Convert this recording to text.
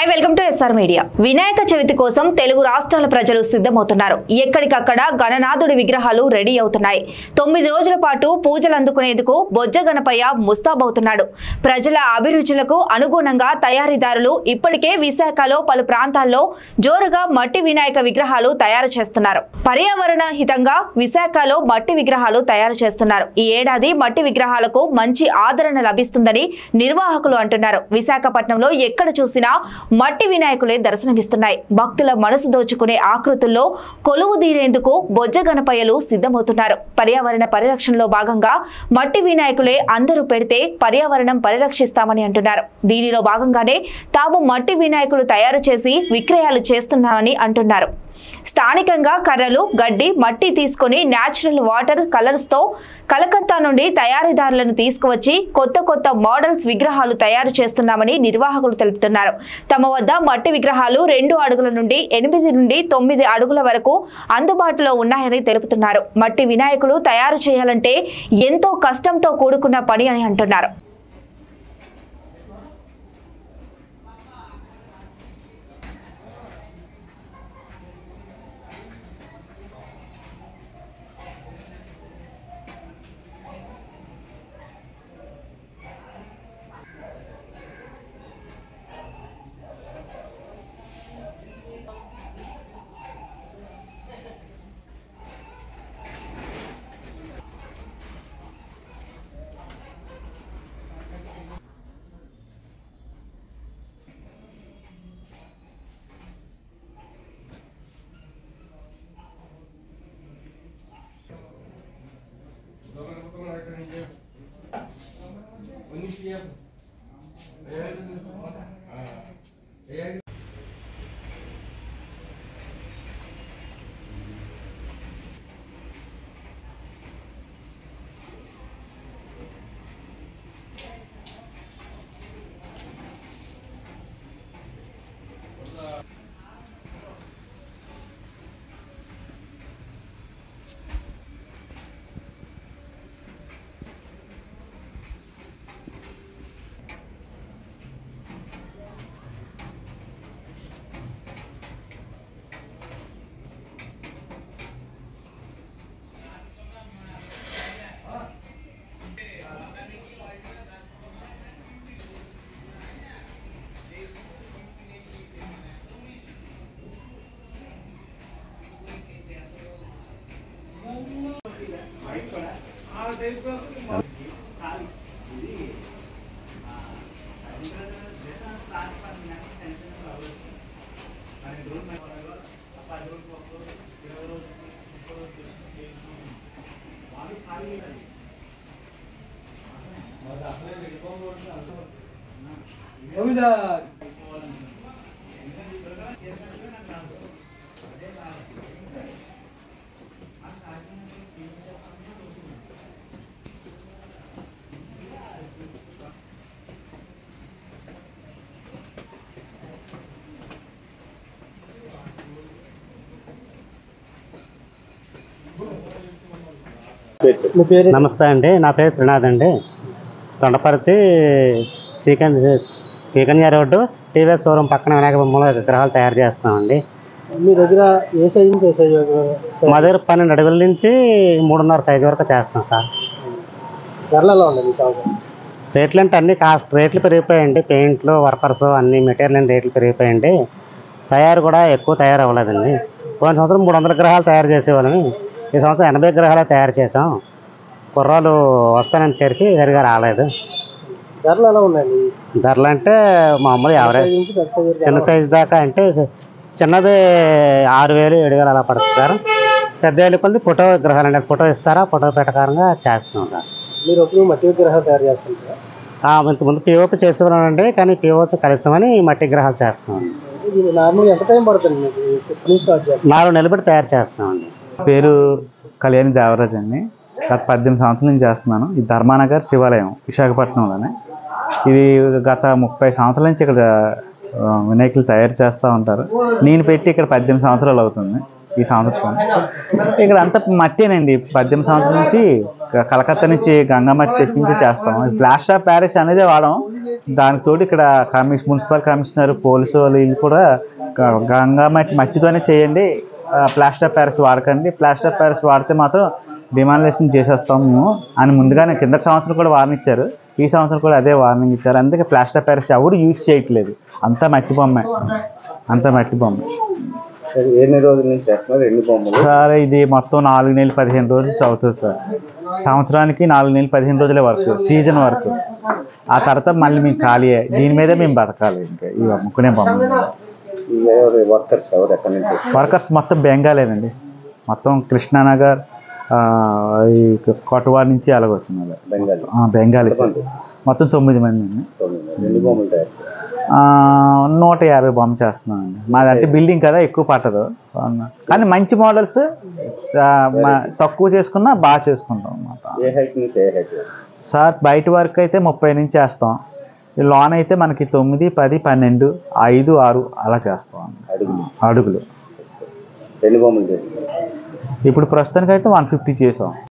Hi welcome to SR media. Vinayaka Chavithi కోసం తెలుగు రాష్ట్రాల ప్రజలు సిద్ధమవుతున్నారు. ఎక్కడికక్కడ గణనాథుడి విగ్రహాలు రెడీ అవుతున్నాయి. 9 రోజుల పాటు పూజలు అందుకునేందుకు బొజ్జ గణపయ్య ముస్తాబవుతున్నాడు. ప్రజల అభిరుచులకు అనుగుణంగా తయారీదారులు ఇప్పటికే విశాఖలో పలు ప్రాంతాల్లో జోరుగా మట్టి వినాయక విగ్రహాలు తయారు చేస్తున్నారు. పర్యావరణ హితంగా విశాఖలో మట్టి విగ్రహాలు తయారు చేస్తున్నారు. ఈ ఏడాది మట్టి విగ్రహాలకు మంచి ఆదరణ లభిస్తుందని నిర్వాహకులు అంటున్నారు. విశాఖపట్నంలో ఎక్కడ చూసినా మట్టి వినాయకులే దర్శనమిస్తున్నాయి. భక్తుల మనసు దోచుకునే ఆకృతుల్లో కొలువు తీరేందుకు బొజ్జ గణపయ్యలు సిద్ధమవుతున్నారు. పర్యావరణ పరిరక్షణలో భాగంగా మట్టి వినాయకులే అందరూ పెడితే పర్యావరణం పరిరక్షిస్తామని అంటున్నారు. దీనిలో భాగంగానే తాము మట్టి వినాయకులు తయారు చేసి విక్రయాలు చేస్తున్నామని అంటున్నారు. స్థానికంగా కర్రలు, గడ్డి, మట్టి తీసుకుని న్యాచురల్ వాటర్ కలర్స్ తో కలకత్తా నుండి తయారీదారులను తీసుకువచ్చి కొత్త మోడల్స్ విగ్రహాలు తయారు చేస్తున్నామని నిర్వాహకులు తెలుపుతున్నారు. తమ వద్ద మట్టి విగ్రహాలు 2 అడుగుల నుండి 8 నుండి 9 అడుగుల వరకు అందుబాటులో ఉన్నాయని తెలుపుతున్నారు. మట్టి వినాయకులు తయారు చేయాలంటే ఎంతో కష్టంతో కూడుకున్న పని అని అంటున్నారు. నమస్తే అండి, నా పేరు త్రినాథ్ అండి. తొండపర్తి శ్రీకన్య రోడ్డు టీవీఎస్ షోరూమ్ పక్కన వినాయక బొమ్మల విగ్రహాలు తయారు చేస్తామండి. మీ దగ్గర ఏ సైజు నుంచి ఏ సైజు? మా దగ్గర 12 అడుగుల నుంచి 3.5 సైజు వరకు చేస్తాం సార్. ధరలలో ఉంది సార్? రేట్లు అంటే అన్ని రేట్లు పెరిగిపోయాయండి. పెయింట్లు, వర్కర్స్ అన్ని మెటీరియల్ రేట్లు పెరిగిపోయాయండి. తయారు కూడా ఎక్కువ తయారు అవ్వలేదండి. పోయిన సంవత్సరం 300 విగ్రహాలు తయారు చేసేవాళ్ళని, ఈ సంవత్సరం 80 విగ్రహాలే తయారు చేసాం. కుర్రాలు వస్తానని చేర్చి సరిగా రాలేదు. ధరలు ఎలా ఉన్నాయండి? ధరలు అంటే మామూలు యావరేజ్, చిన్న సైజు దాకా అంటే చిన్నది 6,000 7,000 అలా పడుతుంది సార్. పెద్ద వెళ్ళి ఫోటో విగ్రహాలు అంటే ఫోటో ఇస్తారా, ఫోటో ప్రకారంగా చేస్తున్నాం సార్. మీరు ఎప్పుడు మట్టి విగ్రహాలు తయారు చేస్తుంటారా? ఇంతకుముందు పిఓపి చేసేవాళ్ళండి, కానీ పిఓపి కలుస్తామని మట్టి విగ్రహాలు చేస్తున్నామండి. నార్మల్గా ఎంత టైం పడుతుంది మీకు? 4 నెలలు బట్టి తయారు చేస్తున్నామండి. పేరు కళ్యాణి దేవరాజ్ అండి. గత 18 సంవత్సరాల నుంచి చేస్తున్నాను. ఇది ధర్మానగర్ శివాలయం విశాఖపట్నంలోనే. ఇది గత 30 సంవత్సరాల నుంచి ఇక్కడ వినాయకులు తయారు చేస్తూ ఉంటారు. నేను పెట్టి ఇక్కడ 18 సంవత్సరాలు అవుతుంది. ఈ సంవత్సరం ఇక్కడ అంతా మట్టేనండి. 18 సంవత్సరాల నుంచి కలకత్తా నుంచి గంగా మట్టి తెప్పించి చేస్తాం. ప్లాస్టర్ ఆఫ్ ప్యారిస్ అనేది వాడడం, దానితోటి ఇక్కడ మున్సిపల్ కమిషనర్ పోలీసు వాళ్ళు వీళ్ళు కూడా గంగా మట్టితోనే చేయండి, ప్లాస్టర్ ఆఫ్ ప్యారిస్ వాడకండి, ప్లాస్టర్ ఆఫ్ ప్యారిస్ వాడితే మాత్రం డిమాలిషన్ చేసేస్తాం మేము అని ముందుగానే కింద సంవత్సరం కూడా వార్నింగ్ ఇచ్చారు. ఈ సంవత్సరం కూడా అదే వార్నింగ్ ఇచ్చారు. అందుకే ప్లాస్టర్ ఆఫ్ ప్యారిస్ ఎవరు యూజ్ చేయట్లేదు, అంతా మట్టి బొమ్మే. ఎన్ని రోజుల నుంచి చేస్తున్నారు? ఎన్ని బొమ్మలు సార్? ఇది మొత్తం 4 నెలలు 15 రోజులు అవుతుంది సార్. సంవత్సరానికి 4 నెలలు 15 రోజులే వర్క్, సీజన్ వర్క్. ఆ తర్వాత మళ్ళీ మేము ఖాళీయే, దీని మీదే మేము బతకాలి. ఇంకా ఇవి అమ్ముకునే బొమ్మలు. వర్కర్స్ ఎవరు ఎక్కడి నుంచి? వర్కర్స్ మొత్తం బెంగాలేనండి, మొత్తం కృష్ణానగర్, ఈ కొట్టవాడ నుంచి అలాగ వచ్చినారు బెంగాలీ సార్. మొత్తం 9 మంది అండి. ఎన్ని బొమ్మలు తయారు? 150 బొమ్మ చేస్తున్నామండి. మాదంటే బిల్డింగ్ కదా, ఎక్కువ పట్టదు. కానీ మంచి మోడల్స్ తక్కువ చేసుకున్నా బాగా చేసుకుంటాం అన్నమాట. ఏ హైట్ నుంచి ఏ హైట్? సార్ బయట వరకు అయితే 30 నుంచి చేస్తాం. ఈ లోన్ అయితే మనకి 9, 10, 12, 5, 6 అలా చేస్తాం అడుగులు. ఎన్ని బొమ్మలు చేస్తారు ఇప్పుడు ప్రస్తుతానికి అయితే 150 చేసాం.